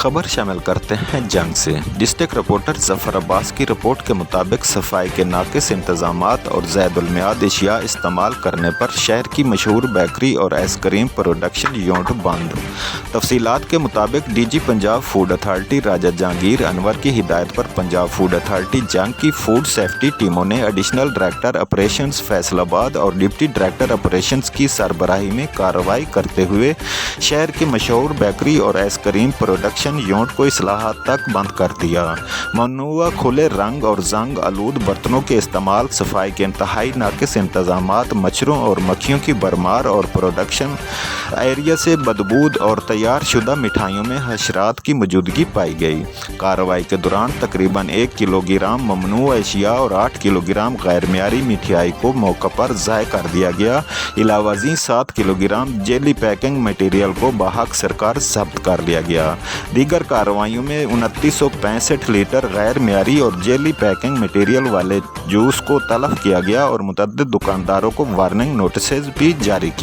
خبر شامل کرتے ہیں جنگ سے۔ ڈسٹرکٹ رپورٹر ظفر عباس کی رپورٹ کے مطابق صفائی کے ناقص انتظامات اور زائد المیعاد اشیاء استعمال کرنے پر شہر کی مشہور بیکری اور آئس کریم پروڈکشن یونٹ بند۔ تفصیلات کے مطابق D G Punjab food authority Raja Jahangir Anwar کی ہدایت پر پنجاب فوڈ اتھارٹی جنگ کی فوڈ سیفٹی ٹیموں نے ایڈیشنل ڈائریکٹر آپریشنز فیصل آباد اور ڈپٹی ڈائریکٹر آپریشنز کی سربراہی میں کارروائی کرتے ہوئے شہر کی مشہور بیکری اور آئس کریم پروڈکشن یونٹ کو اصلاحات تک بند کر دیا۔ ممنوعہ کھلے رنگ اور زنگ آلود برتنوں کے استعمال، صفائی کے انتہائی ناقص انتظامات، مچھروں اور مکھیوں کی بھرمار اور پروڈکشن ایریا سے بدبود اور تیار شدہ مٹھائیوں میں حشرات کی موجودگی پائی گئی۔ کارروائی کے دوران تقریباً 1 کلو گرام ممنوعہ اشیاء اور 8 کلو گرام غیر معیاری مٹھائی کو موقع پر ضائع کر دیا گیا۔ علاوہ ازیں 7 kilo gram jelly packing material کو بحق سرکار ضبط کر لیا گیا۔ دیگر کارروائیوں میں 2965 لیٹر غیر معیاری اور جیلی پیکنگ مٹیریل والے جوس کو تلف کیا گیا اور متعدد دکانداروں کو وارننگ نوٹسز بھی جاری کی۔